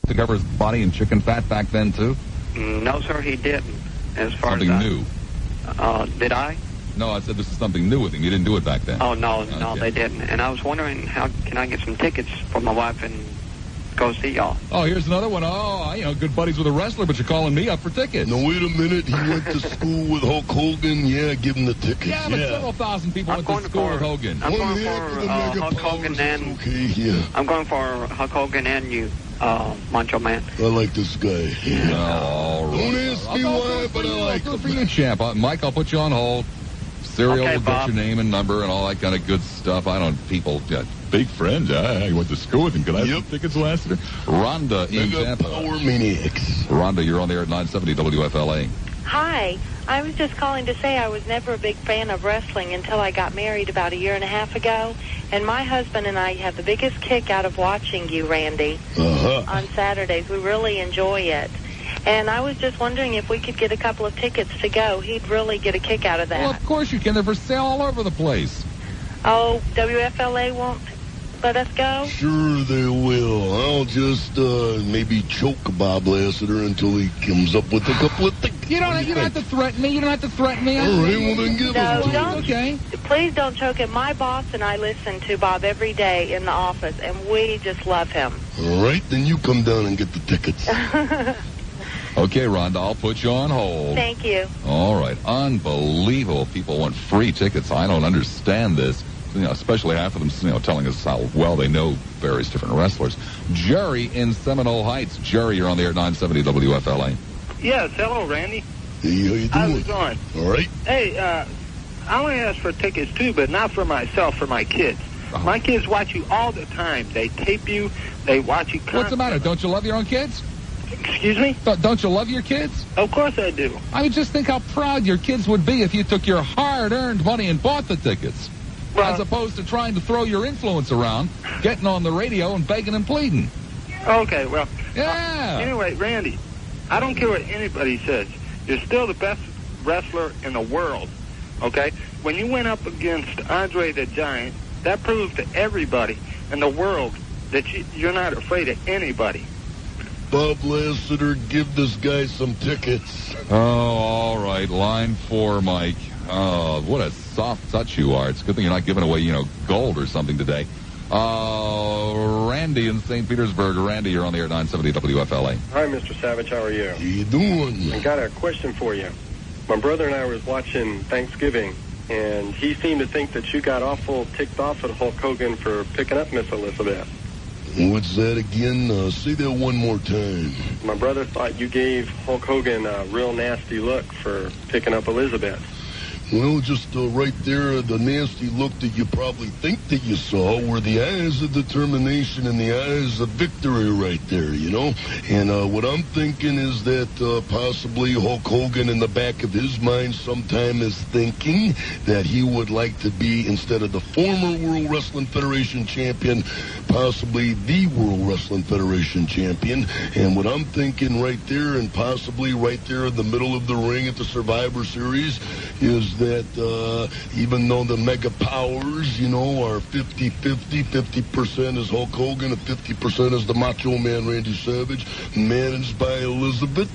to cover his body in chicken fat back then, too? No, sir, he didn't. As far something as new. Did I? No, I said this is something new with him. You didn't do it back then. Oh, no, they didn't. And I was wondering, how can I get some tickets for my wife and go see y'all? Oh, here's another one. Oh, good buddies with a wrestler, but you're calling me up for tickets. No, wait a minute. He went to school with Hulk Hogan. Yeah, give him the tickets. Yeah, but several thousand people went to school with Hogan. I'm going for Hulk Hogan and... Okay, yeah. I'm going for Hulk Hogan and you, Macho Man. I like this guy. Yeah. All right. Don't ask me why, but I like him. Good for you, champ. Mike, I'll put you on hold. Serial will get your name and number and all that kind of good stuff. People, big friends. I went to school with him. Can I have some tickets, Lassiter? Rhonda in Tampa. Power Maniacs. Rhonda, you're on the air at 970 WFLA. Hi. I was just calling to say I was never a big fan of wrestling until I got married about 1.5 years ago. And my husband and I have the biggest kick out of watching you, Randy, on Saturdays. We really enjoy it. And I was just wondering if we could get a couple of tickets to go. He'd really get a kick out of that. Well, of course you can. They're for sale all over the place. Oh, WFLA won't let us go? Sure they will. I'll just maybe choke Bob Lassiter until he comes up with a couple of tickets. You don't have to threaten me. You don't have to threaten me. All right, well then give them to me. Okay. Please don't choke him. My boss and I listen to Bob every day in the office, and we just love him. All right, then you come down and get the tickets. Okay, Rhonda, I'll put you on hold. Thank you. All right. Unbelievable. People want free tickets. I don't understand this. Especially half of them, telling us how well they know various different wrestlers. Jerry in Seminole Heights. Jerry, you're on the air at 970 WFLA. Yes, hello, Randy. Hey, how you doing? How's it going? All right. Hey, I want to ask for tickets, too, but not for myself, for my kids. Uh-huh. My kids watch you all the time. They tape you. They watch you constantly. What's the matter? Don't you love your own kids? Excuse me? Don't you love your kids? Of course I do. I mean, just think how proud your kids would be if you took your hard-earned money and bought the tickets. Well, as opposed to trying to throw your influence around, getting on the radio and begging and pleading. Okay, well. Yeah. Anyway, Randy, I don't care what anybody says. You're still the best wrestler in the world, okay? When you went up against Andre the Giant, that proved to everybody in the world that you're not afraid of anybody. Bob Lassiter, give this guy some tickets. Oh, all right. Line 4, Mike. Oh, what a soft touch you are. It's a good thing you're not giving away, gold or something today. Randy in St. Petersburg. Randy, you're on the air 970 WFLA. Hi, Mr. Savage. How are you? How you doing? I got a question for you. My brother and I was watching Thanksgiving, and he seemed to think that you got awful ticked off at Hulk Hogan for picking up Miss Elizabeth. What's that again? Say that one more time. My brother thought you gave Hulk Hogan a real nasty look for picking up Elizabeth. Well, just right there, the nasty look that you probably think that you saw were the eyes of determination and the eyes of victory right there, And what I'm thinking is that possibly Hulk Hogan in the back of his mind sometime is thinking that he would like to be, instead of the former World Wrestling Federation champion, possibly the World Wrestling Federation champion. And what I'm thinking right there, and possibly right there in the middle of the ring at the Survivor Series, is that even though the mega powers, are 50-50, 50% is Hulk Hogan and 50% is the Macho Man Randy Savage, managed by Elizabeth,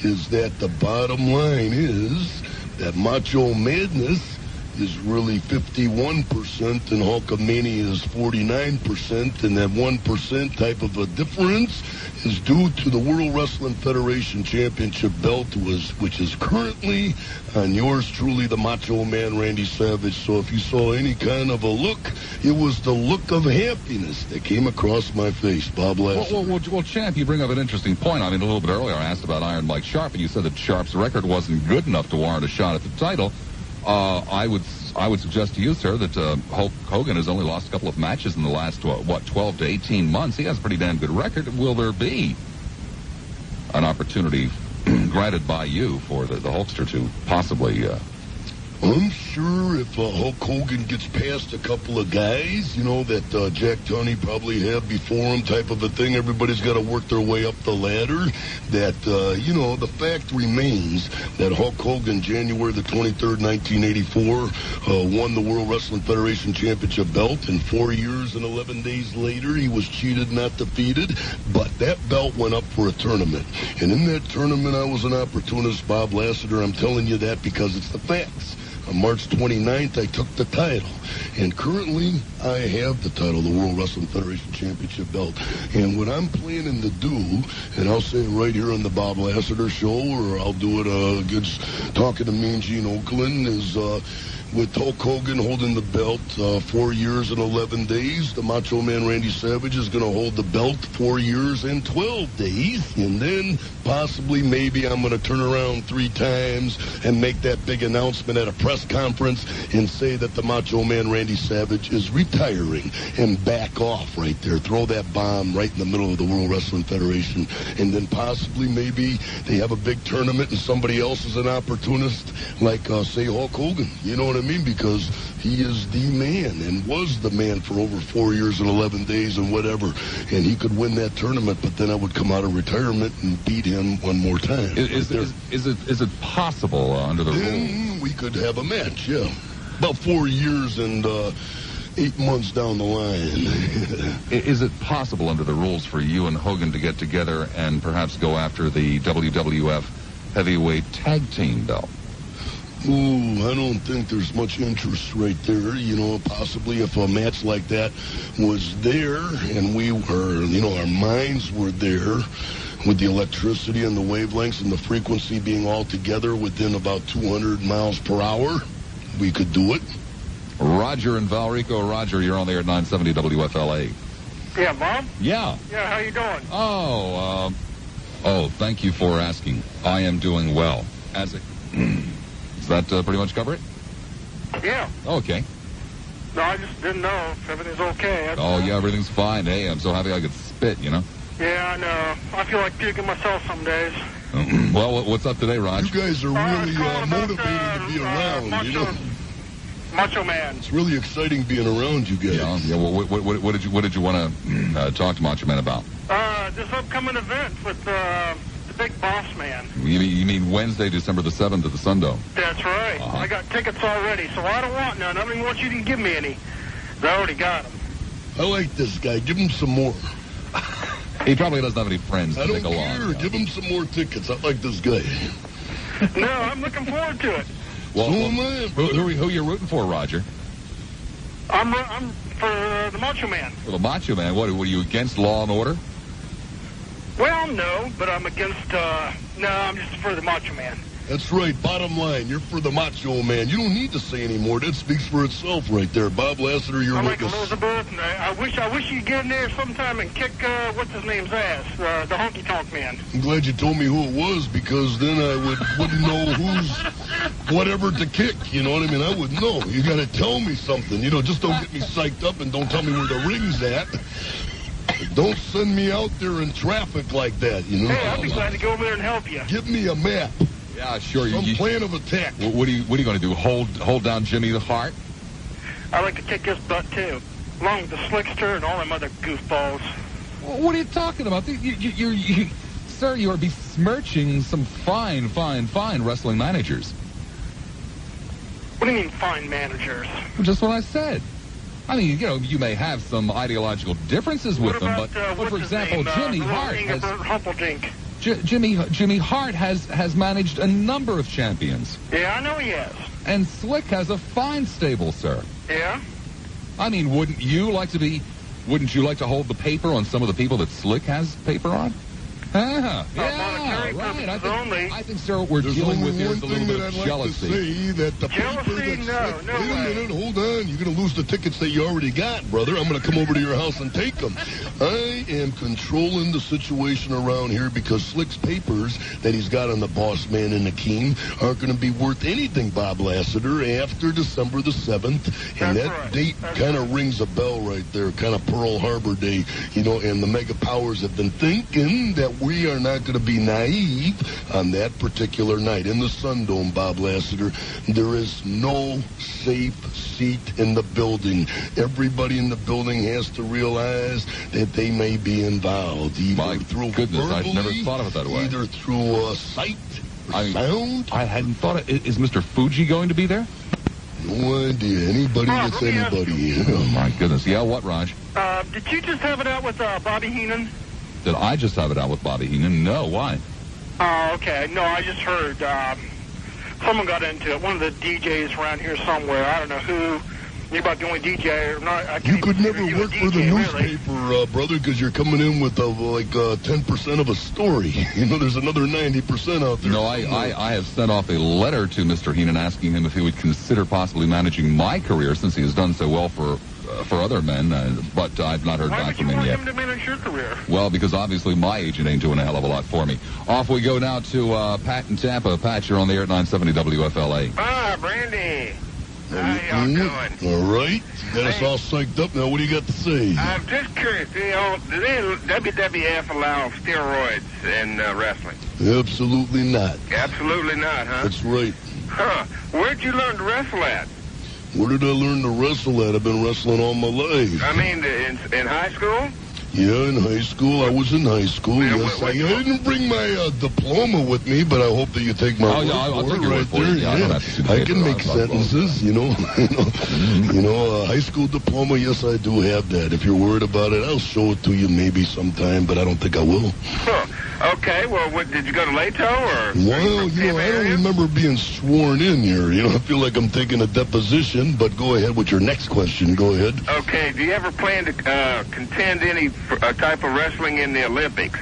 is that the bottom line is that Macho Madness is really 51% and Hulkamania is 49%, and that 1% type of a difference is due to the World Wrestling Federation Championship belt, which is currently on yours truly, the Macho Man Randy Savage. So if you saw any kind of a look, it was the look of happiness that came across my face, Bob Lassiter. Well, Champ, you bring up an interesting point. I mean, a little bit earlier I asked about Iron Mike Sharp, and you said that Sharp's record wasn't good enough to warrant a shot at the title. I would suggest to you, sir, that Hulk Hogan has only lost a couple of matches in the last, 12 to 18 months. He has a pretty damn good record. Will there be an opportunity granted by you for the Hulkster to possibly I'm sure if Hulk Hogan gets past a couple of guys, that Jack Tunney probably had before him type of a thing, everybody's got to work their way up the ladder, that, the fact remains that Hulk Hogan, January the 23rd, 1984, won the World Wrestling Federation Championship belt, and 4 years and 11 days later, he was cheated, not defeated, but that belt went up for a tournament. And in that tournament, I was an opportunist, Bob Lassiter. I'm telling you that because it's the facts. On March 29th, I took the title. And currently, I have the title, the World Wrestling Federation Championship belt. And what I'm planning to do, and I'll say it right here on the Bob Lassiter Show, or I'll do it against Talking to Mean Gene Oakland, is with Hulk Hogan holding the belt 4 years and 11 days. The Macho Man Randy Savage is going to hold the belt 4 years and 12 days. And then possibly maybe I'm going to turn around 3 times and make that big announcement at a press conference and say that the Macho Man Randy Savage is retiring and back off right there. Throw that bomb right in the middle of the World Wrestling Federation. And then possibly maybe they have a big tournament and somebody else is an opportunist like, say, Hulk Hogan. You know what I mean? Because he is the man and was the man for over 4 years and 11 days and whatever. And he could win that tournament, but then I would come out of retirement and beat him one more time. Is it possible under the rules? We could have a match, yeah. About 4 years and 8 months down the line. Is it possible under the rules for you and Hogan to get together and perhaps go after the WWF heavyweight tag team belt? Ooh, I don't think there's much interest right there. Possibly if a match like that was there and we were, our minds were there with the electricity and the wavelengths and the frequency being all together within about 200 miles per hour, we could do it. Roger and Valrico. Roger, you're on the air at 970 WFLA. Yeah, Bob? Yeah. Yeah, how you doing? Oh, thank you for asking. I am doing well. Does that pretty much cover it? Yeah. Okay. No, I just didn't know if everything's okay. Yeah, everything's fine. Hey, I'm so happy I could spit, Yeah, I know. I feel like puking myself some days. Well, what's up today, Raj? You guys are really motivated to be around, Macho Man. It's really exciting being around you guys. Yeah. Well, what did you want to talk to Macho Man about? This upcoming event with the big boss man. You mean Wednesday, December the 7th at the Sundome? That's right. Uh-huh. I got tickets already, so I don't want none. I don't even want you to give me any. I already got them. I like this guy. Give him some more. He probably doesn't have any friends to take along. I don't care. Give him some more tickets. I like this guy. No, I'm looking forward to it. Well, who are you rooting for, Roger? I'm for the Macho Man. For the Macho Man? What, were you against Law and Order? Well, no, but I'm against, I'm just for the Macho Man. That's right. Bottom line, you're for the Macho Man. You don't need to say any more. That speaks for itself right there. Bob Lassiter, you're like Elizabeth, and I wish you'd get in there sometime and kick, what's his name's ass, the honky tonk man. I'm glad you told me who it was, because then I wouldn't know who's whatever to kick. You know what I mean? I wouldn't know. You got to tell me something. Just don't get me psyched up and don't tell me where the ring's at. Don't send me out there in traffic like that, Hey, I'd be glad to go over there and help you. Give me a map. Yeah, sure. Some plan of attack. What are you going to do? Hold down Jimmy the Hart? I like to kick his butt too, along with the Slickster and all them other goofballs. What are you talking about? Sir, you are besmirching some fine wrestling managers. What do you mean, fine managers? Just what I said. I mean, you may have some ideological differences with them, but for example, Jimmy Hart Jimmy Hart has managed a number of champions. Yeah, I know he has. And Slick has a fine stable, sir. Yeah? I mean, wouldn't you like to hold the paper on some of the people that Slick has paper on? Yeah, right. I think, sir, what we're dealing with here is a little bit of jealousy. Wait a minute, hold on. You're going to lose the tickets that you already got, brother. I'm going to come over to your house and take them. I am controlling the situation around here because Slick's papers that he's got on the Boss Man and the King aren't going to be worth anything, Bob Lassiter, after December the 7th. And that date kind of rings a bell right there, kind of Pearl Harbor Day, and the mega powers have been thinking that we are not going to be naive on that particular night. In the Sundome, Bob Lassiter, there is no safe seat in the building. Everybody in the building has to realize that they may be involved. My goodness, I've never thought of it that way. Either through sight or sound. I hadn't thought of it. Is Mr. Fuji going to be there? No idea. Anybody that's anybody. Oh, my goodness. Yeah, what, Raj? Did you just have it out with Bobby Heenan? Did I just have it out with Bobby Heenan? No, why? Oh, okay. No, I just heard someone got into it. One of the DJs around here somewhere. I don't know who. You're about the only DJ or not. You could never work for the newspaper, brother, because you're coming in with 10% of a story. You know, there's another 90% out there. No, I have sent off a letter to Mr. Heenan asking him if he would consider possibly managing my career since he has done so well for other men, but I've not heard back from him yet. Why would you want him to manage your career? Well, because obviously my agent ain't doing a hell of a lot for me. Off we go now to Pat in Tampa. Pat, you're on the air at 970 WFLA. Ah, Brandy. How y'all doing? All right. You got us all psyched up now. What do you got to say? I'm just curious. Do WWF allow steroids in wrestling? Absolutely not. Absolutely not, huh? That's right. Huh. Where'd you learn to wrestle at? Where did I learn to wrestle at? I've been wrestling all my life. I mean, in high school? Yeah, in high school. I was in high school. Yeah, Yes, I didn't bring my diploma with me, but I hope that you take my word I'll for take it your right word for there. it. Yeah, I don't have to see the I paper. can make sentences, you know. High school diploma, yes, I do have that. If you're worried about it, I'll show it to you maybe sometime, but I don't think I will. Huh. Okay, well, did you go to Lato or? Well, I don't remember being sworn in here. I feel like I'm taking a deposition, but go ahead with your next question. Go ahead. Okay, do you ever plan to contend any type of wrestling in the Olympics?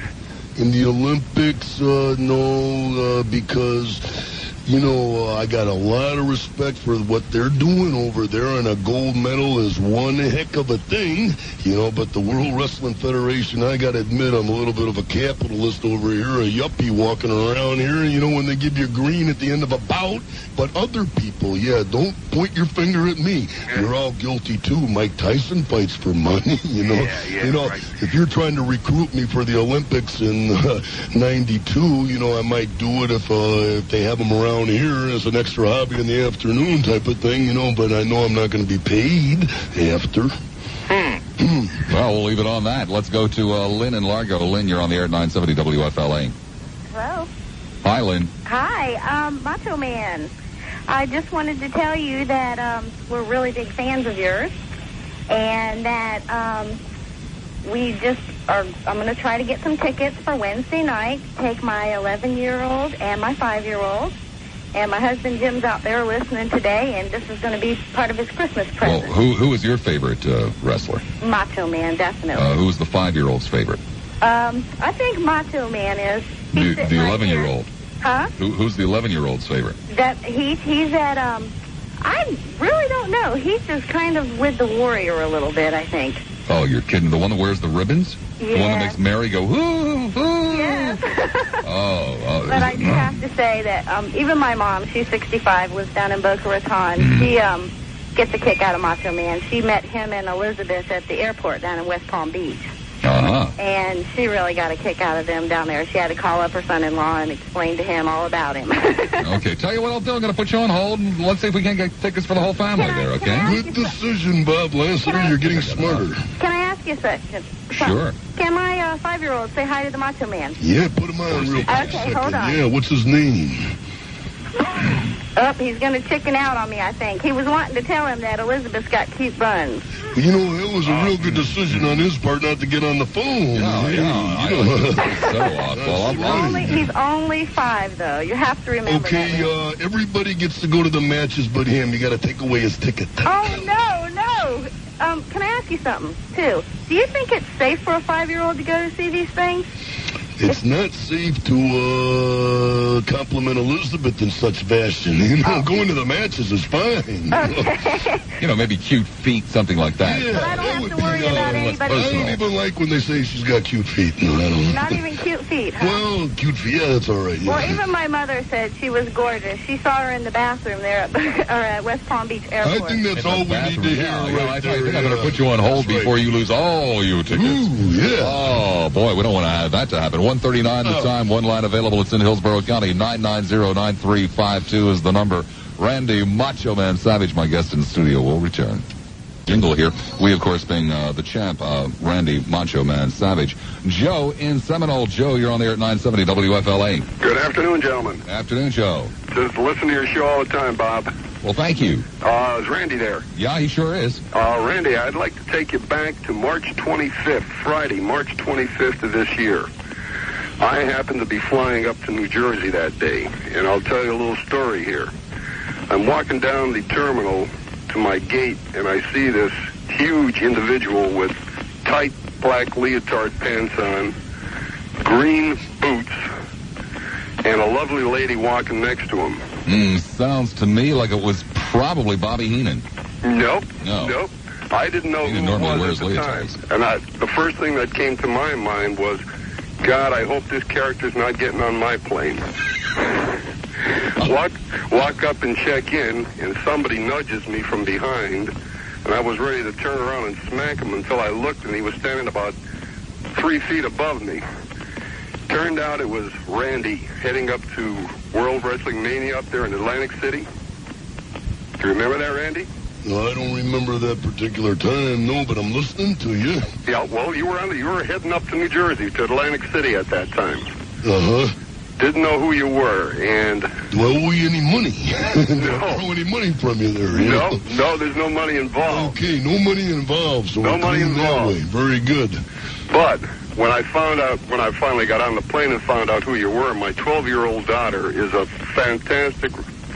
In the Olympics, no, because, I got a lot of respect for what they're doing over there, and a gold medal is one heck of a thing, but the World Wrestling Federation, I got to admit, I'm a little bit of a capitalist over here, a yuppie walking around here, when they give you green at the end of a bout, but other people, don't point your finger at me. Yeah. You're all guilty, too. Mike Tyson fights for money, Right. If you're trying to recruit me for the Olympics in 92, I might do it if they have them around here as an extra hobby in the afternoon type of thing, but I know I'm not going to be paid after. Well, we'll leave it on that. Let's go to Lynn in Largo. Lynn, you're on the air at 970 WFLA. Hello. Hi, Lynn. Hi, Macho Man. I just wanted to tell you that we're really big fans of yours, and that I'm going to try to get some tickets for Wednesday night. Take my 11-year-old and my 5-year-old. And my husband Jim's out there listening today, and this is going to be part of his Christmas present. Well, who is your favorite wrestler? Macho Man, definitely. Who's the 5-year-old's favorite? I think Macho Man is. The 11-year-old. Huh? Who's the 11-year-old's favorite? He's at, I really don't know. He's just kind of with the Warrior a little bit, I think. Oh, you're kidding. The one that wears the ribbons? Yeah. The one that makes Mary go, whoo, whoo. Yes. Oh. But I do have to say that even my mom, she's 65, lives down in Boca Raton. She gets a kick out of Macho Man. She met him and Elizabeth at the airport down in West Palm Beach. Uh-huh. And she really got a kick out of them down there. She had to call up her son-in-law and explain to him all about him. Okay, tell you what I'll do. I'm going to put you on hold, and let's see if we can't get tickets for the whole family there, okay? Good decision, Bob Lassiter. You're getting smarter. Can I ask you a question? Sure. Can my 5-year-old say hi to the Macho Man? Yeah, put him on real quick. Okay, hold on. Yeah, what's his name? He's going to chicken out on me, I think. He was wanting to tell him that Elizabeth's got cute buns. It was a real good decision on his part not to get on the phone. He's only 5, though. You have to remember that. Okay, everybody gets to go to the matches but him. You got to take away his ticket. Oh, no. Can I ask you something, too? Do you think it's safe for a 5-year-old to go to see these things? It's not safe to compliment Elizabeth in such fashion. Going to the matches is fine. Okay. Maybe cute feet, something like that. Yeah, but I don't have to worry me about anybody. I don't even like when they say she's got cute feet. No, I don't. Not even cute feet, huh? Well, cute feet, yeah, that's all right. Yeah. Well, even my mother said she was gorgeous. She saw her in the bathroom there at West Palm Beach Airport. I think that's all we need to hear I think I'm going to put you on hold before you lose all your tickets. Ooh, yeah. Oh, boy, we don't want to have that to happen. 139 the time, one line available. It's in Hillsborough County. 990-9352 is the number. Randy Macho Man Savage, my guest in the studio, will return. Jingle here. We, of course, being the champ, Randy Macho Man Savage. Joe in Seminole. Joe, you're on the air at 970 WFLA. Good afternoon, gentlemen. Afternoon, Joe. Just listen to your show all the time, Bob. Well, thank you. Is Randy there? Yeah, he sure is. Randy, I'd like to take you back to March 25th, Friday, March 25th of this year. I happened to be flying up to New Jersey that day, and I'll tell you a little story here. I'm walking down the terminal to my gate, and I see this huge individual with tight black leotard pants on, green boots, and a lovely lady walking next to him. Sounds to me like it was probably Bobby Heenan. Nope. No. Nope. I didn't know who it was at the time. And the first thing that came to my mind was, God, I hope this character's not getting on my plane. Walk up and check in, and somebody nudges me from behind, and I was ready to turn around and smack him until I looked, and he was standing about 3 feet above me. Turned out it was Randy heading up to World Wrestling Mania up there in Atlantic City. Do you remember that, Randy? No, I don't remember that particular time, no, but I'm listening to you. Yeah, well, you were heading up to New Jersey, to Atlantic City at that time. Uh-huh. Didn't know who you were, and... Do I owe you any money? No. I don't owe any money from you there. No, there's no money involved. Okay, no money involved, so no money involved. Very good. But when I finally got on the plane and found out who you were, my 12-year-old daughter is a fantastic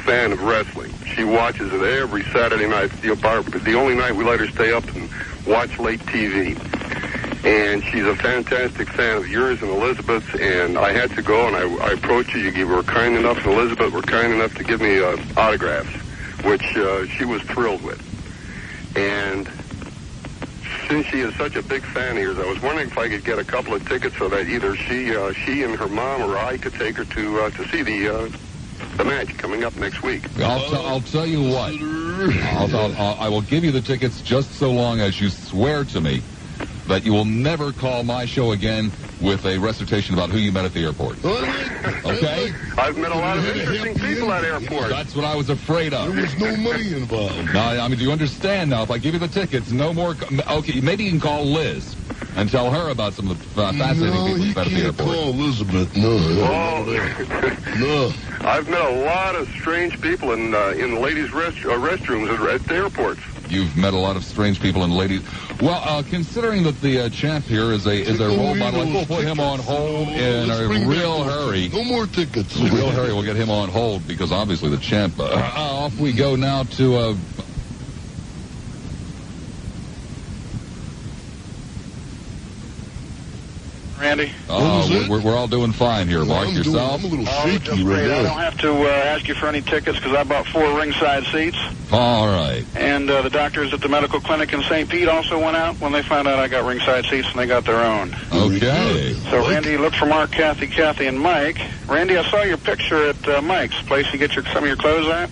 fan of wrestling. She watches it every Saturday night. The only night we let her stay up and watch late TV. And she's a fantastic fan of yours and Elizabeth's, and I had to go, and I approached you. You were kind enough, and Elizabeth were kind enough to give me autographs, which she was thrilled with. And since she is such a big fan of yours, I was wondering if I could get a couple of tickets so that either she and her mom or I could take her to see the match coming up next week. I'll tell you what. I will give you the tickets just so long as you swear to me that you will never call my show again with a recitation about who you met at the airport. Okay? I've met a lot of interesting people at airports. That's what I was afraid of. There was no money involved. Now, I mean, do you understand now? If I give you the tickets, no more... Okay, maybe you can call Liz and tell her about some of the fascinating people you met at the airport. No, you can't call Elizabeth. No. I've met a lot of strange people in ladies' restrooms at the airports. You've met a lot of strange people and ladies. Well, considering that the champ here is a role model, we'll put him on hold in a real hurry. No more tickets. In a real hurry, we'll get him on hold because obviously the champ. Off we go now to. Randy? We're all doing fine here, Mark. Yourself? I'm a little shaky right now. I don't have to ask you for any tickets because I bought 4 ringside seats. All right. And the doctors at the medical clinic in St. Pete also went out when they found out I got ringside seats, and they got their own. Okay. So, Randy, look for Mark, Kathy, and Mike. Randy, I saw your picture at Mike's place you get some of your clothes at.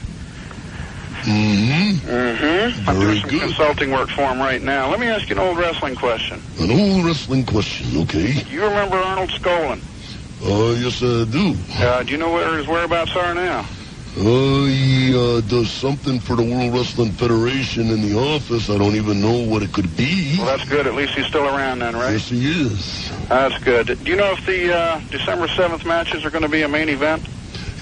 I'm doing some consulting work for him right now. Let me ask you an old wrestling question. An old wrestling question, okay. You remember Arnold Skolin? Yes, I do. Do you know where his whereabouts are now? He does something for the World Wrestling Federation in the office. I don't even know what it could be. Well, that's good. At least he's still around then, right? Yes, he is. That's good. Do you know if the December 7th matches are going to be a main event?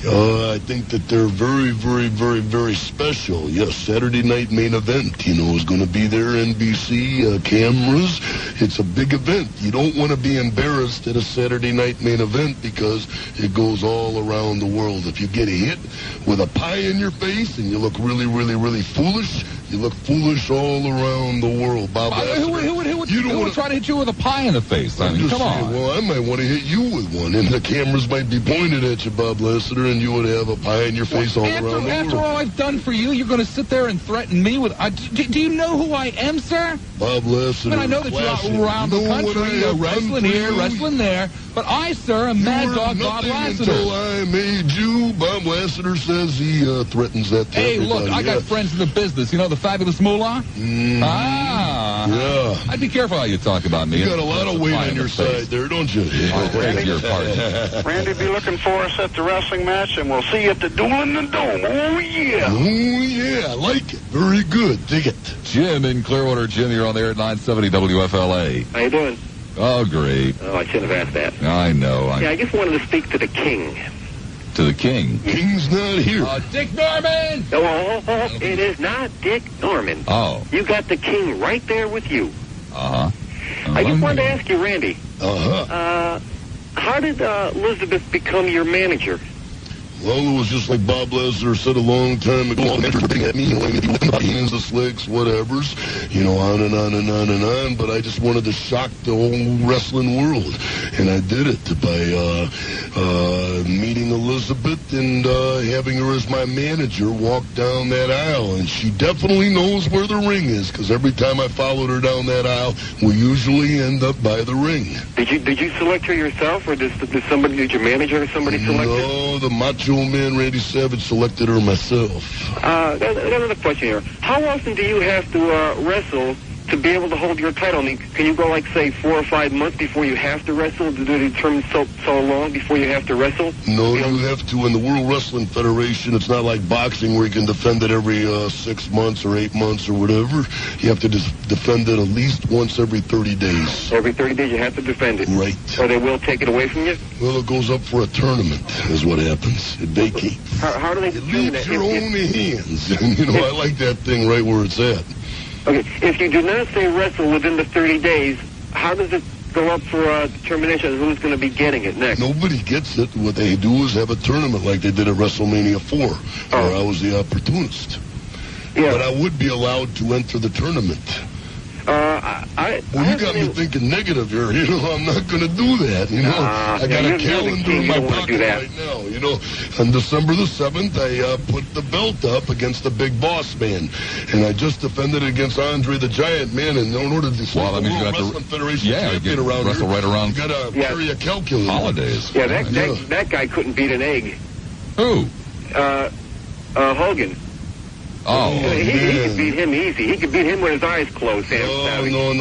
I think that they're very, very, very, very special. Yes, Saturday night main event, is going to be there, NBC, cameras. It's a big event. You don't want to be embarrassed at a Saturday night main event because it goes all around the world. If you get hit with a pie in your face and you look really, really, really foolish, you look foolish all around the world. Bob, who Who would try to hit you with a pie in the face? I mean, come on. Well, I might want to hit you with one, and the cameras might be pointed at you, Bob Lassiter, and you would have a pie in your face all around the world. After all I've done for you, you're going to sit there and threaten me with... do you know who I am, sir? Bob Lassiter. I know that you're around the country, wrestling here, wrestling there, but I, sir, am Mad Dog Bob Lassiter. Until I made you, Bob Lassiter says he threatens that to Hey, everybody. look, I got friends in the business. You know the Fabulous Moolah? Yeah. I'd be careful how you talk about me. You got a lot of weight on your side there, don't you? Randy, be looking for us at the wrestling match, and we'll see you at the Duel in the Dome. Oh, yeah. Oh, yeah. I like it. Very good. Dig it. Jim in Clearwater. Jim, you're on the air at 970 WFLA. How you doing? Oh, great. Oh, I shouldn't have asked that. I know. Yeah, I just wanted to speak to the king. To the king? King's not here. Dick Norman! Oh, it is not Dick Norman. Oh. You got the king right there with you. Uh-huh. I just wanted to ask you, Randy. Uh-huh. How did Elizabeth become your manager? Well, it was just like Bob Lassiter said a long time ago. All the mentors were getting at me, you know, hands, the slicks, whatevers, you know, on and on and on and on. But I just wanted to shock the whole wrestling world. And I did it by meeting Elizabeth and having her as my manager walk down that aisle. And she definitely knows where the ring is, because every time I followed her down that aisle, we usually end up by the ring. Did you select her yourself, or did your manager or somebody select her? No, the Macho Man, Randy Savage, selected her myself. Another question here. How often do you have to wrestle to be able to hold your title? I mean, can you go, like, say, 4 or 5 months before you have to wrestle? Do they determine so long before you have to wrestle? No, you have to. In the World Wrestling Federation, it's not like boxing where you can defend it every 6 months or 8 months or whatever. You have to defend it at least once every 30 days. Every 30 days you have to defend it? Right. Or they will take it away from you? Well, it goes up for a tournament, is what happens. It vacates. How do they determine that? It leaves your own hands. And, you know, I like that thing right where it's at. Okay, if you do not say wrestle within the 30 days, how does it go up for determination of who's going to be getting it next? Nobody gets it. What they do is have a tournament like they did at WrestleMania 4, where I was the opportunist. Yeah. But I would be allowed to enter the tournament. You got me thinking negative here. You know, I'm not going to do that. You know, I got a calendar in my pocket right now. You know, on December the 7th, I put the belt up against the Big Boss Man, and I just defended it against Andre the Giant Man. And in order to defend the World Wrestling Federation champion around wrestle here, right around you got to carry a calculator. Holidays. Yeah, that guy couldn't beat an egg. Who? Hogan. Oh, he could beat him easy. He could beat him with his eyes closed, Sam Savage. No.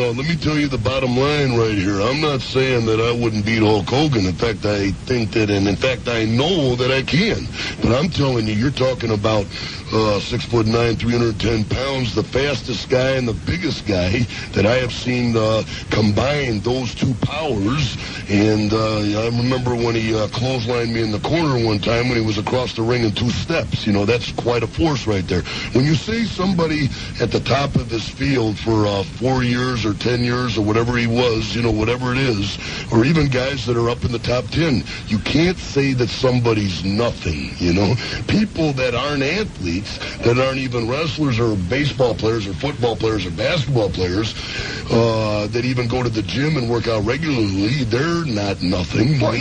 Let me tell you the bottom line right here. I'm not saying that I wouldn't beat Hulk Hogan. In fact, I think that, and in fact, I know that I can. But I'm telling you, you're talking about 6'9", 310 pounds, the fastest guy and the biggest guy that I have seen combine those two powers. And I remember when he clotheslined me in the corner one time when he was across the ring in 2 steps. You know, that's quite a force right there. When you say somebody at the top of his field for 4 years or 10 years or whatever he was, you know, whatever it is, or even guys that are up in the top 10, you can't say that somebody's nothing, you know. People that aren't athletes, that aren't even wrestlers or baseball players or football players or basketball players, that even go to the gym and work out regularly, they're not nothing. Well,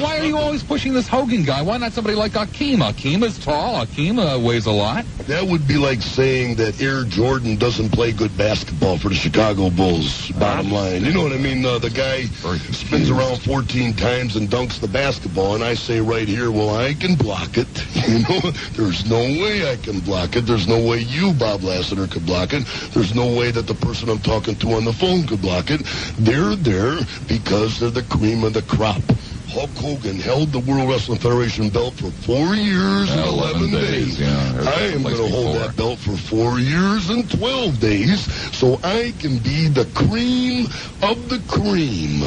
why are you always pushing this Hogan guy? Why not somebody like Akeem? Akeem is tall. Akeem weighs a lot. That would be like saying that Air Jordan doesn't play good basketball for the Chicago Bulls, bottom line. You know what I mean? The guy spins around 14 times and dunks the basketball, and I say right here, well, I can block it. You know, there's no way I can block it. There's no way you, Bob Lassiter, could block it. There's no way that the person I'm talking to on the phone could block it. They're there because they're the cream of the crop. Hulk Hogan held the World Wrestling Federation belt for 4 years and 11 days. Yeah, I am going to hold that belt for 4 years and 12 days so I can be the cream of the cream.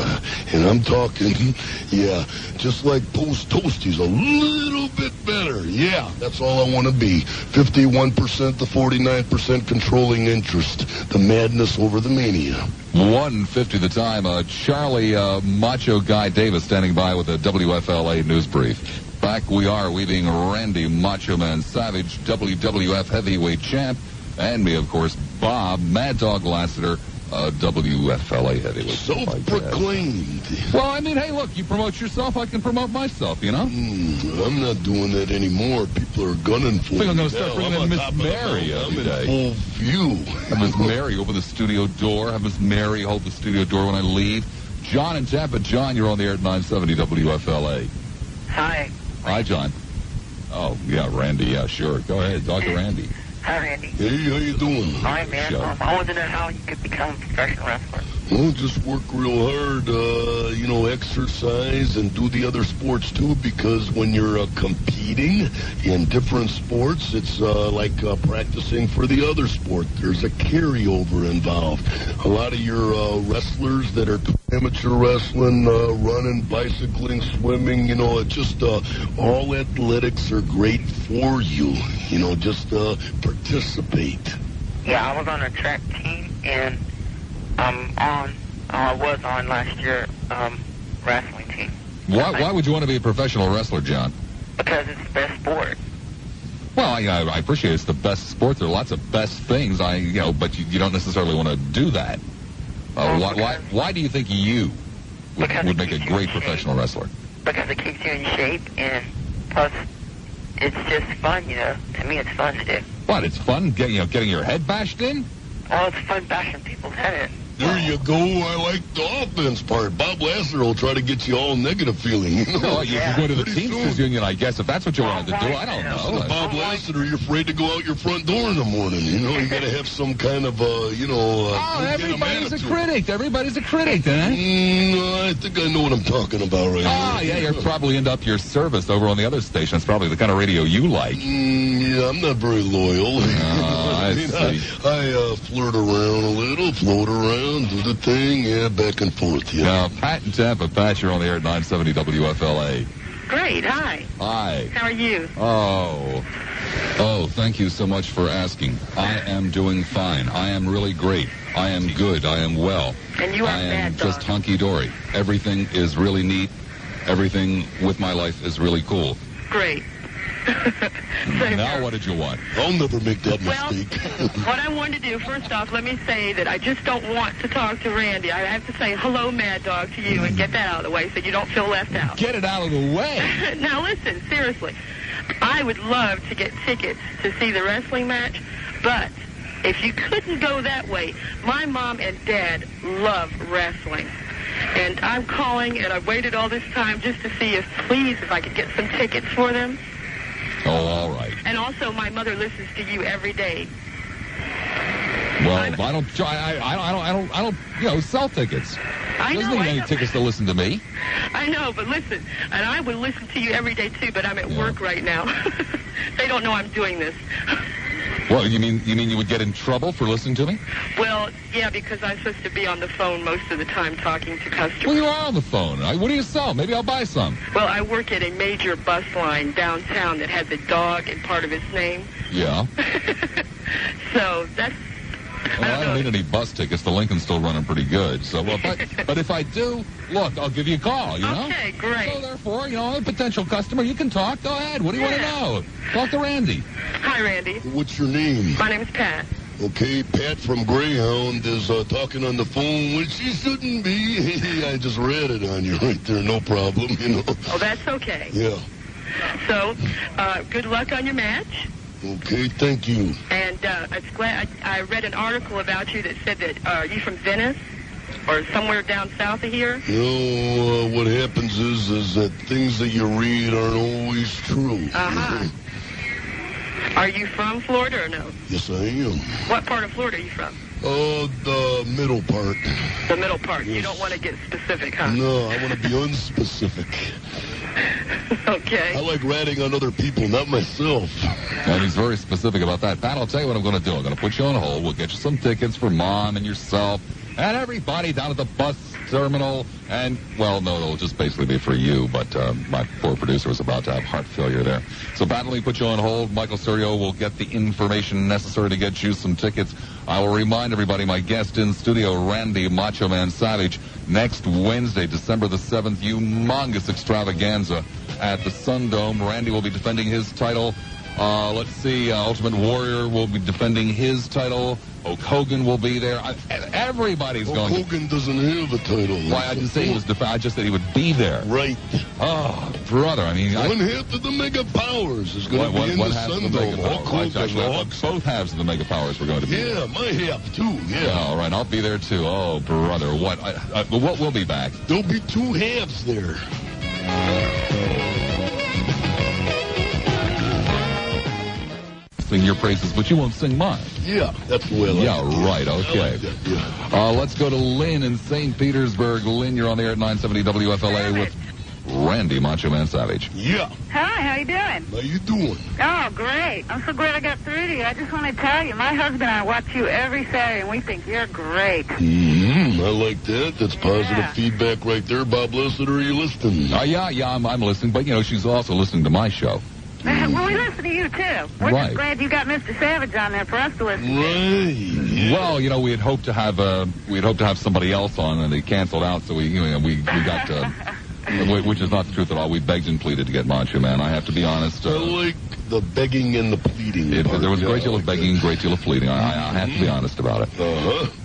And I'm talking, yeah, just like Post Toasties, a little bit better. Yeah, that's all I want to be. 51% to 49% controlling interest. The madness over the mania. 1:50 the time. Charlie Macho Guy Davis standing by with a WFLA news brief. Back we are, we being Randy Macho Man Savage, WWF Heavyweight Champ, and me, of course, Bob Mad Dog Lassiter, WFLA heavyweight. Self-proclaimed. Well, I mean, hey, look, you promote yourself, I can promote myself, you know? I'm not doing that anymore. People are gunning for me. I'm going to start bringing in Miss Mary every day. I'm in full view. Have Miss Mary open the studio door. Have Miss Mary hold the studio door when I leave. John in Tampa. John, you're on the air at 970 WFLA. Hi. Hi, John. Oh, yeah, Randy. Yeah, sure. Go ahead. Talk to Randy. Hi, Randy. Hey, how you doing? Hi, man. I want to know how you could become a professional wrestler. Well, just work real hard, exercise and do the other sports too, because when you're competing in different sports, it's like practicing for the other sport. There's a carryover involved. A lot of your wrestlers that are amateur wrestling, running, bicycling, swimming, just all athletics are great for you. Just participate. Yeah, I was on a track team, and I was on last year wrestling team. Why would you want to be a professional wrestler, John? Because it's the best sport. Well, I appreciate it's the best sport. There are lots of best things, but you don't necessarily want to do that. Why do you think you would make a great professional wrestler? Because it keeps you in shape, and plus, it's just fun, To me, it's fun to do. What? It's fun getting your head bashed in? Oh, it's fun bashing people's head in. There you go. I like the offense part. Bob Lassiter will try to get you all negative feeling. No, you can go to the Teamsters Union, I guess, if that's what you wanted to do. I don't know. Bob Lassiter, you're afraid to go out your front door in the morning. You got to have some kind of, everybody's a critic. Everybody's a critic, huh? No, I think I know what I'm talking about right now. Yeah, you're probably end up your service over on the other station. It's probably the kind of radio you like. Yeah, I'm not very loyal. I see. I flirt around a little, float around. Do the thing, back and forth, Now, Pat in Tampa. Pat, you're on the air at 970 WFLA. Great, hi. Hi. How are you? Oh, thank you so much for asking. I am doing fine. I am really great. I am good. I am well. And you are I am bad, just hunky-dory. Everything is really neat. Everything with my life is really cool. Great. Now what did you want? I'll never make that mistake. What I wanted to do, first off, let me say that I just don't want to talk to Randy. I have to say hello, Mad Dog, to you and get that out of the way so you don't feel left out. Get it out of the way. Now listen, seriously. I would love to get tickets to see the wrestling match, but if you couldn't go that way, my mom and dad love wrestling. And I'm calling, and I've waited all this time just to see if I could get some tickets for them. Oh, all right. And also, my mother listens to you every day. Well, I don't sell tickets. I Doesn't know. need any tickets to listen to me. I know, but listen, and I would listen to you every day too. But I'm at work right now. They don't know I'm doing this. Well, you mean you would get in trouble for listening to me? Well, yeah, because I'm supposed to be on the phone most of the time talking to customers. Well, you are on the phone. What do you sell? Maybe I'll buy some. Well, I work at a major bus line downtown that has a dog in part of its name. Yeah. So that's... Well, I don't need any bus tickets. The Lincoln's still running pretty good. So, but if I do, look, I'll give you a call, know? Okay, great. So, therefore, I'm a potential customer. You can talk. Go ahead. What do you want to know? Talk to Randy. Hi, Randy. What's your name? My name's Pat. Okay, Pat from Greyhound is talking on the phone when she shouldn't be. I just read it on you right there. No problem, Oh, that's okay. Yeah. So, good luck on your match. Okay, thank you. And it's glad I read an article about you that said that are you from Venice or somewhere down south of here? What happens is that things that you read aren't always true. Uh-huh. Are you from Florida or no? Yes, I am. What part of Florida are you from? The middle part. The middle part. Yes. You don't want to get specific, huh? No, I want to be unspecific. Okay. I like ratting on other people, not myself. And he's very specific about that. Pat, I'll tell you what I'm going to do. I'm going to put you on hold. We'll get you some tickets for Mom and yourself and everybody down at the bus terminal. And, well, no, it'll just basically be for you. But my poor producer was about to have heart failure there. So, Pat, let me put you on hold. Michael Serio will get the information necessary to get you some tickets. I will remind everybody, my guest in studio, Randy Macho Man Savage, next Wednesday, December the 7th, humongous extravaganza at the Sun Dome. Randy will be defending his title. Ultimate Warrior will be defending his title. Hulk Hogan will be there. Everybody's going. Hogan doesn't have a title. Why, I didn't say he was I just said he would be there. Right. Oh, brother, I mean... One half of the Mega Powers is going to be in the Sundome. Both halves of the Mega Powers were going to be there. Yeah, my half, too, yeah. All right, I'll be there, too. Oh, brother, what? What will be back? There'll be two halves there. Sing your praises, but you won't sing mine. Yeah, that's the way I like it. Yeah, right, okay. Like that, yeah. Let's go to Lynn in St. Petersburg. Lynn, you're on the air at 970 WFLA with Randy Macho Man Savage. Yeah. Hi, how you doing? How you doing? Oh, great. I'm so glad I got through to you. I just want to tell you, my husband and I watch you every Saturday, and we think you're great. I like that. That's positive feedback right there. Bob Lassiter, are you listening? Yeah, I'm listening, but, she's also listening to my show. Well, we listen to you, too. We're just glad you got Mr. Savage on there for us to listen to. Right. Yeah. Well, we had hoped to have somebody else on, and they canceled out, so we got which is not the truth at all. We begged and pleaded to get Macho Man. I have to be honest. I like the begging and the pleading. There was a great deal of begging and a great deal of pleading. I have to be honest about it.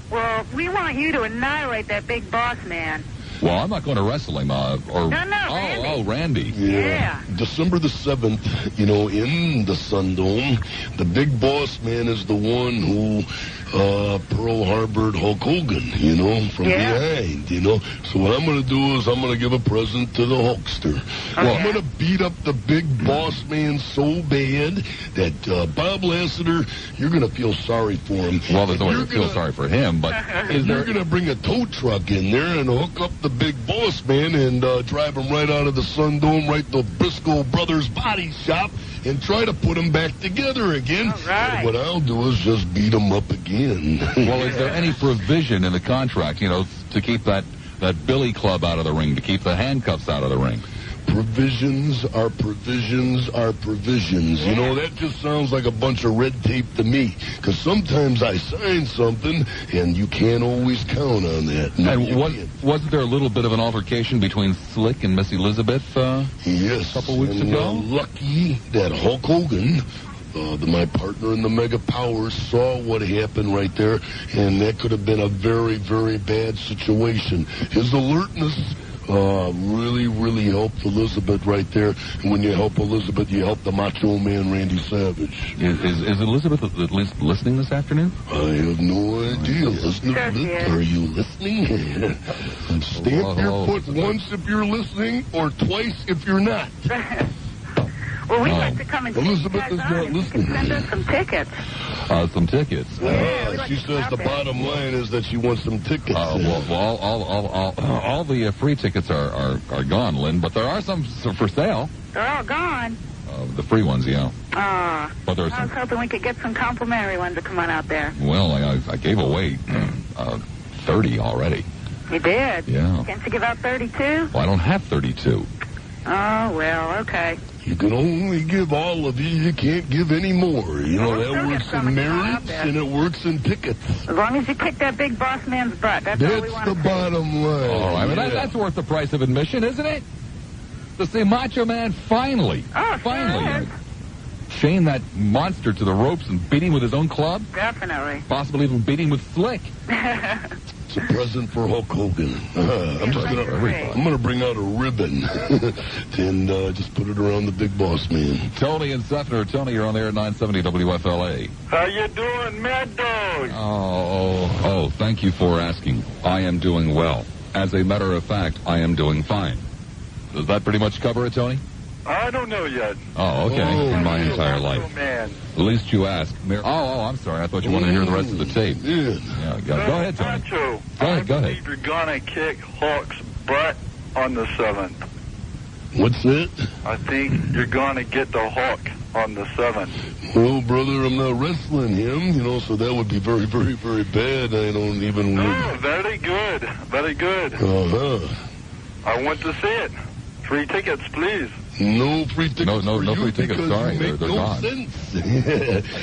Well, we want you to annihilate that big boss man. Well, I'm not going to wrestle him. Randy. Randy. Yeah. December the 7th, in the Sundome, the big boss man is the one who Pearl Harbored Hulk Hogan, from behind, So what I'm going to do is I'm going to give a present to the Hulkster. Okay. Well, I'm going to beat up the big boss man so bad that Bob Lassiter, you're going to feel sorry for him. Well, there's no way to feel sorry for him, but... You're going to bring a tow truck in there and hook up the big boss man and drive him right out of the Sundome, right to Briscoe Brothers Body Shop, and try to put them back together again. All right. And what I'll do is just beat them up again. Well, is there any provision in the contract, to keep that billy club out of the ring, to keep the handcuffs out of the ring? Provisions are provisions are provisions. That just sounds like a bunch of red tape to me. Because sometimes I sign something, and you can't always count on that. Wasn't there a little bit of an altercation between Slick and Miss Elizabeth yes, a couple weeks ago? Lucky that Hulk Hogan, my partner in the Mega Powers, saw what happened right there, and that could have been a very, very bad situation. His alertness really, really helped Elizabeth right there. And when you help Elizabeth, you help the Macho Man, Randy Savage. Is Elizabeth at least listening this afternoon? I have no idea. Elizabeth, are you listening? Stamp your foot once if you're listening, or twice if you're not. Well, we'd like to come and Elizabeth is not listening. Send us some tickets. Some tickets. She says the bottom line is that she wants some tickets. All the free tickets are gone, Lynn, but there are some for sale. They're all gone. The free ones, yeah. But there's I was hoping we could get some complimentary ones to come on out there. Well, I gave away 30 already. You did? Yeah. Can't you give out 32? Well, I don't have 32. Oh, well, okay. You can only give all of you. You can't give any more. That works in merits and it works in tickets. As long as you kick that big boss man's butt. That's all we want to the bottom line. All right, that's worth the price of admission, isn't it? To see Macho Man finally. Sure. Chain that monster to the ropes and beat him with his own club? Definitely. Possibly even beat him with Slick. It's a present for Hulk Hogan. I'm going to bring out a ribbon and just put it around the big boss man. Tony and Zephyr. Tony, you're on there at 970 WFLA. How you doing, Mad Dog? Oh, thank you for asking. I am doing well. As a matter of fact, I am doing fine. Does that pretty much cover it, Tony? I don't know yet. Oh, okay. In my entire life. Man. At least you asked. I'm sorry. I thought you wanted to hear the rest of the tape. Yeah. Go ahead, Tony. Macho, Go ahead. I believe you're going to kick Hulk's butt on the 7th. What's that? I think you're going to get the Hulk on the 7th. Well, brother, I'm not wrestling him, so that would be very, very, very bad. I don't even... Oh, very good. Very good. I want to see it. Free tickets, please. No free tickets. No free tickets. Sorry, they're gone. Sense.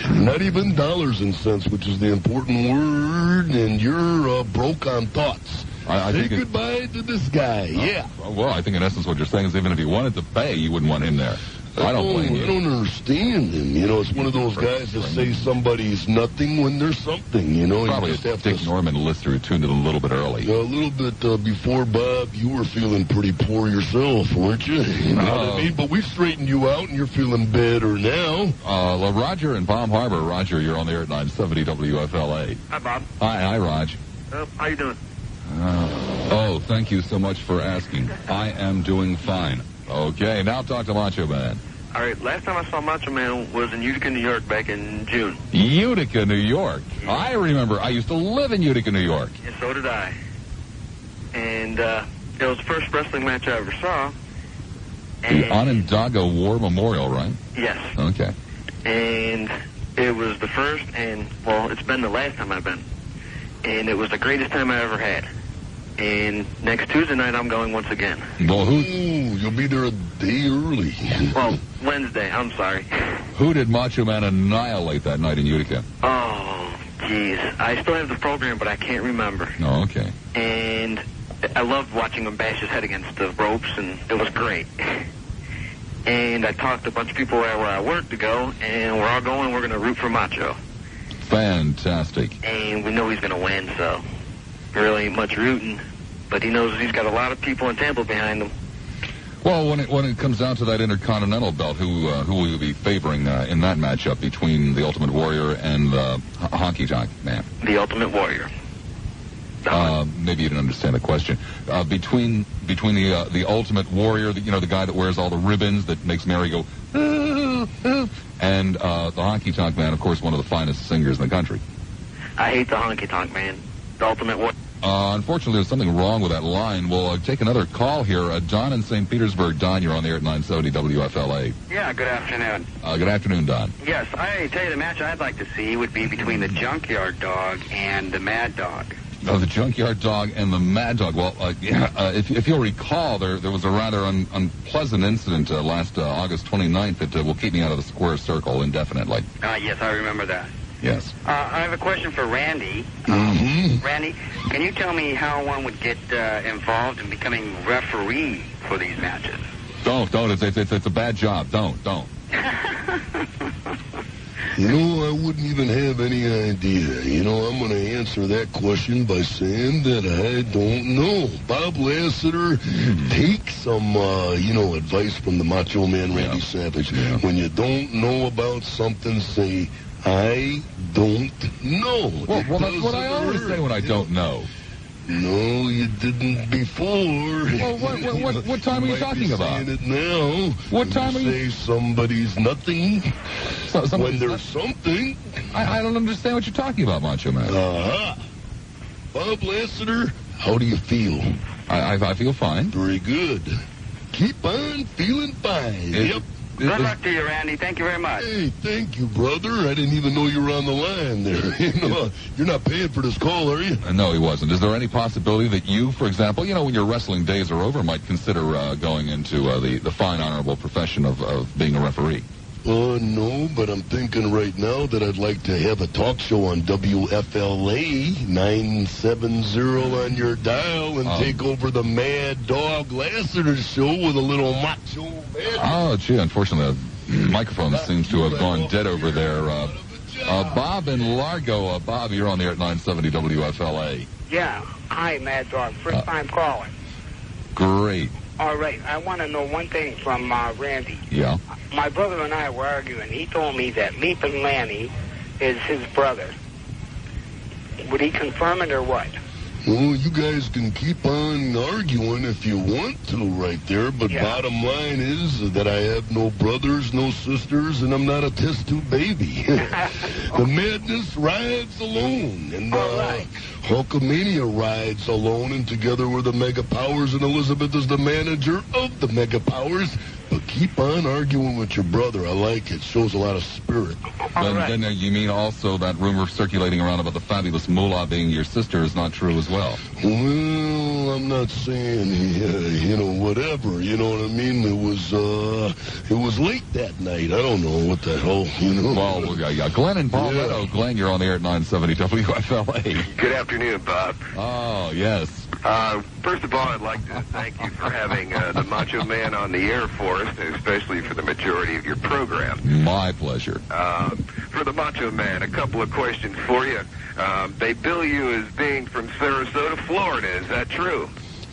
Not even dollars and cents, which is the important word. And you're broke on thoughts. Say goodbye to this guy. Yeah. Well, I think in essence what you're saying is even if you wanted to pay, you wouldn't want him there. I don't blame you. I don't understand him. You know, it's one of those guys that say somebody's nothing when they're something, you know. Probably you a Dick Norman listener who tuned in a little bit early. A little bit before, Bob, you were feeling pretty poor yourself, weren't you? You know what I mean? But we've straightened you out, and you're feeling better now. Roger in Palm Harbor. Roger, you're on the air at 970 WFLA. Hi, Bob. Hi, Raj. How you doing? Thank you so much for asking. I am doing fine. Okay, now talk to Macho Man. All right, last time I saw Macho Man was in Utica, New York back in June. Utica, New York. Yeah. I remember. I used to live in Utica, New York. And so did I. And it was the first wrestling match I ever saw. The Onondaga War Memorial, right? Yes. Okay. And it was the first, and, well, it's been the last time I've been. And it was the greatest time I ever had. And next Tuesday night, I'm going once again. Well, you'll be there a day early. Well, Wednesday, I'm sorry. Who did Macho Man annihilate that night in Utica? Oh, jeez. I still have the program, but I can't remember. Oh, okay. And I loved watching him bash his head against the ropes, and it was great. And I talked to a bunch of people where I work to go, and we're all going, we're going to root for Macho. Fantastic. And we know he's going to win, so really ain't much rooting. But he knows he's got a lot of people in Tampa behind him. Well, when it comes down to that Intercontinental belt, who will you be favoring in that matchup between the Ultimate Warrior and the Honky Tonk Man? The Ultimate Warrior. Maybe you didn't understand the question. Between the Ultimate Warrior, the guy that wears all the ribbons that makes Mary go, and the Honky Tonk Man, of course, one of the finest singers in the country. I hate the Honky Tonk Man. The Ultimate Warrior. Unfortunately, there's something wrong with that line. We'll take another call here. Don in St. Petersburg. Don, you're on the air at 970 WFLA. Yeah, good afternoon. Good afternoon, Don. Yes, I tell you, the match I'd like to see would be between the Junkyard Dog and the Mad Dog. Oh, the Junkyard Dog and the Mad Dog. Well, if you'll recall, there was a rather unpleasant incident last August 29th that will keep me out of the square circle indefinitely. Yes, I remember that. Yes. I have a question for Randy. Randy, can you tell me how one would get involved in becoming referee for these matches? Don't. It's a bad job. Don't. You know, I wouldn't even have any idea. You know, I'm going to answer that question by saying that I don't know. Bob Lassiter, take some, advice from the Macho Man Randy Savage. Yeah. When you don't know about something, say, I don't know. Well, that's what I always say when I don't know. No, you didn't before. Well, what time are you talking about? Saying it now. What time are you? Say somebody's nothing when there's something. I don't understand what you're talking about, Macho Man. Bob Lassiter, how do you feel? I feel fine. Very good. Keep on feeling fine. Yep. Good luck to you, Randy. Thank you very much. Hey, thank you, brother. I didn't even know you were on the line there. You're not paying for this call, are you? No, he wasn't. Is there any possibility that you, for example, when your wrestling days are over, might consider going into the fine, honorable profession of being a referee? No, but I'm thinking right now that I'd like to have a talk show on WFLA 970 on your dial and take over the Mad Dog Lassiter show with a little Macho Man. Oh, gee, unfortunately, the microphone seems to have gone dead over there. Bob in Largo. Bob, you're on the air at 970 WFLA. Yeah. Hi, Mad Dog. First time calling. Great. All right. I want to know one thing from Randy. Yeah. My brother and I were arguing. He told me that Leapin' Lanny is his brother. Would he confirm it or what? Well, you guys can keep on arguing if you want to right there, but bottom line is that I have no brothers, no sisters, and I'm not a test tube baby. The madness rides alone, and Hulkamania rides alone, and together we're the Mega Powers, and Elizabeth is the manager of the Mega Powers. But keep on arguing with your brother. I like it. Shows a lot of spirit. Then you mean also that rumor circulating around about the fabulous Moolah being your sister is not true as well? Well, I'm not saying, whatever. You know what I mean? It was late that night. I don't know what the hell, Well, Glenn in Palmetto. Glenn, you're on the air at 970 WFLA. Good afternoon, Bob. Oh, yes. First of all, I'd like to thank you for having the Macho Man on the air for us, especially for the majority of your program. My pleasure. For the Macho Man, a couple of questions for you. They bill you as being from Sarasota, Florida. Is that true?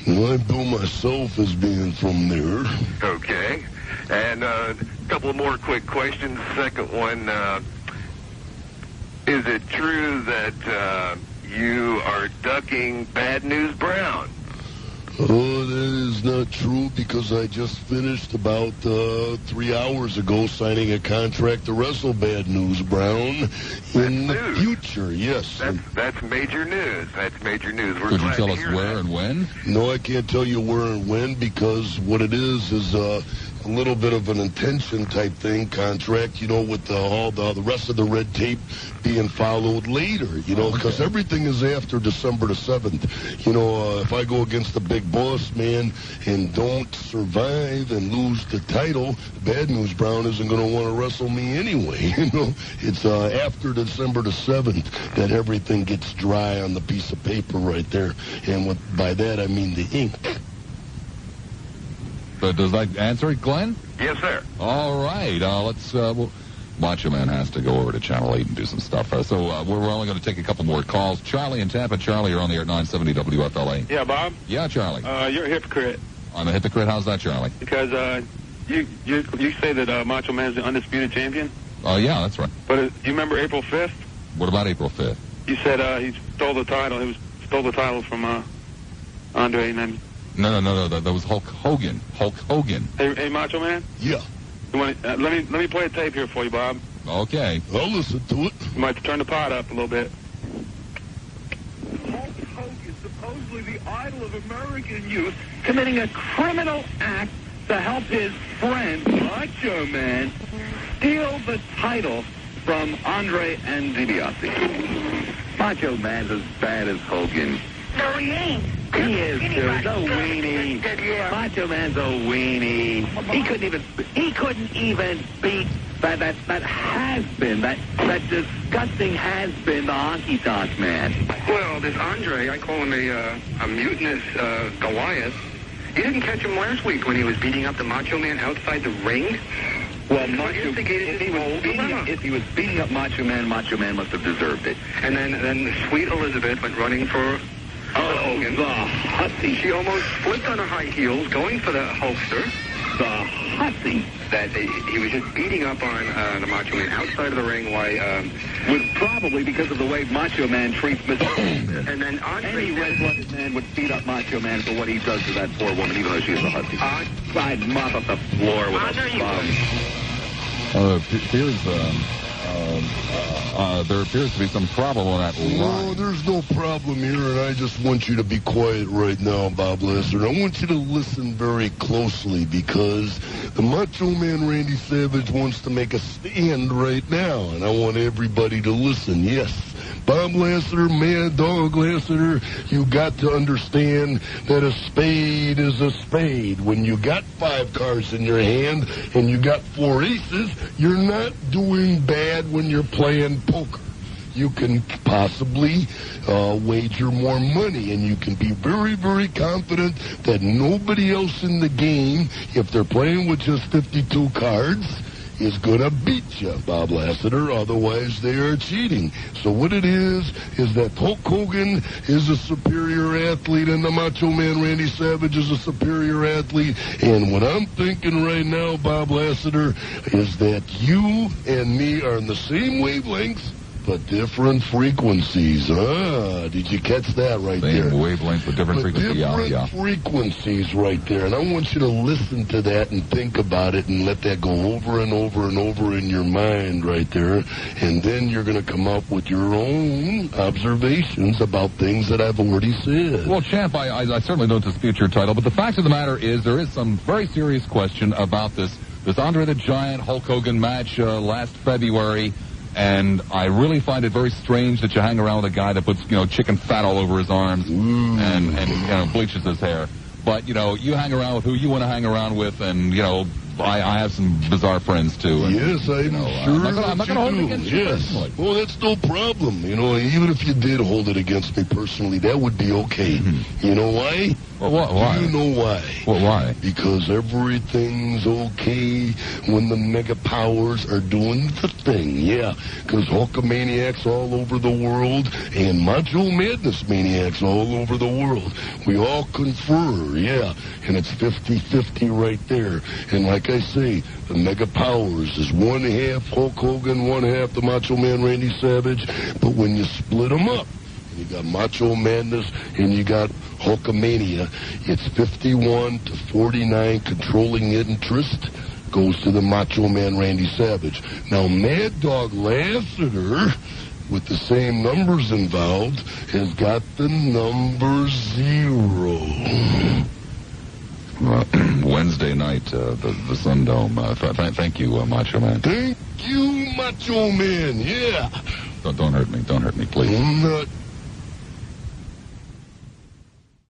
Well, I bill myself as being from there. Okay. And a couple of more quick questions. Second one, is it true that you are ducking Bad News Brown? Oh, that is not true because I just finished about 3 hours ago signing a contract to wrestle Bad News Brown in the future. Yes. That's major news. That's major news. We're Could you glad tell to us hear where that. and when? No, I can't tell you where and when because what it is a little bit of an intention type thing, contract, you know, with all the rest of the red tape being followed later, you know, because everything is after December the 7th. You know, if I go against the big boss man and don't survive and lose the title, Bad News Brown isn't going to want to wrestle me anyway. You know, it's after December the 7th that everything gets dry on the piece of paper right there. And by that, I mean the ink. Does that answer it, Glenn? Yes, sir. All right. Let's. Macho Man has to go over to Channel 8 and do some stuff. So we're only going to take a couple more calls. Charlie in Tampa. Charlie, you're on the air at 970 WFLA. Yeah, Bob? Yeah, Charlie. You're a hypocrite. I'm a hypocrite. How's that, Charlie? Because you say that Macho Man is the undisputed champion? Oh, yeah, that's right. But you remember April 5th? What about April 5th? You said he stole the title. Stole the title from Andre, and then... No. That was Hulk Hogan. Hulk Hogan. Hey, Macho Man? Yeah. You want let me play a tape here for you, Bob. Okay. I'll listen to it. You might have to turn the pot up a little bit. Hulk Hogan, supposedly the idol of American youth, committing a criminal act to help his friend, Macho Man, steal the title from Andre and DiBiase. Macho Man's as bad as Hogan. No, he ain't. He is, dude. A weenie. Macho Man's a weenie. He couldn't even beat that has-been, that disgusting has-been, the honky-tonk man. Well, this Andre, I call him a mutinous Goliath. You didn't catch him last week when he was beating up the Macho Man outside the ring? Well, if he was beating up Macho Man must have deserved it. And then sweet Elizabeth went running for Hogan. The hussy. She almost flipped on her high heels, going for the Hulkster. The hussy. That he was just beating up on the Macho Man outside of the ring. Was probably because of the way Macho Man treats Miss Elizabeth. And then Andre... Any red-blooded man would beat up Macho Man for what he does to that poor woman, even though she is a hussy. I'd mop up the floor with a bum. There appears to be some problem on that line. No, there's no problem here, and I just want you to be quiet right now, Bob Lassiter. I want you to listen very closely because the Macho Man Randy Savage wants to make a stand right now, and I want everybody to listen. Yes, Bob Lassiter, Mad Dog Lassiter, you got to understand that a spade is a spade. When you got 5 cards in your hand and you got 4 aces, you're not doing bad when you're playing poker. You can possibly wager more money, and you can be very, very confident that nobody else in the game, if they're playing with just 52 cards, is going to beat you, Bob Lassiter. Otherwise, they are cheating. So what it is that Hulk Hogan is a superior athlete and the Macho Man Randy Savage is a superior athlete. And what I'm thinking right now, Bob Lassiter, is that you and me are in the same wavelengths, but different frequencies. Did you catch that right there? Same wavelengths, but different frequencies. Different frequencies right there. And I want you to listen to that and think about it and let that go over and over and over in your mind right there. And then you're going to come up with your own observations about things that I've already said. Well, Champ, I certainly don't dispute your title, but the fact of the matter is there is some very serious question about this Andre the Giant Hulk Hogan match last February. And I really find it very strange that you hang around with a guy that puts, chicken fat all over his arms and bleaches his hair. But, you hang around with who you want to hang around with, and, I have some bizarre friends, too. And, yes, I'm sure I'm not going to hold it against you personally. Well, that's no problem. You know, even if you did hold it against me personally, that would be okay. Mm-hmm. You know why? Well, why? You know why? Well, why? Because everything's okay when the mega powers are doing the thing. Yeah, because Hulkamaniacs all over the world and Macho Madness Maniacs all over the world. We all confer, yeah, and it's 50-50 right there. And like I say, the mega powers is one half Hulk Hogan, one half the Macho Man Randy Savage. But when you split them up, you got Macho Madness and you got Hulkamania, it's 51-49 controlling interest goes to the Macho Man Randy Savage. Now, Mad Dog Lassiter, with the same numbers involved, has got the number 0. Wednesday night, the Sundome. Thank you, Macho Man. Thank you, Macho Man. Yeah. Don't hurt me. Don't hurt me, please. I'm not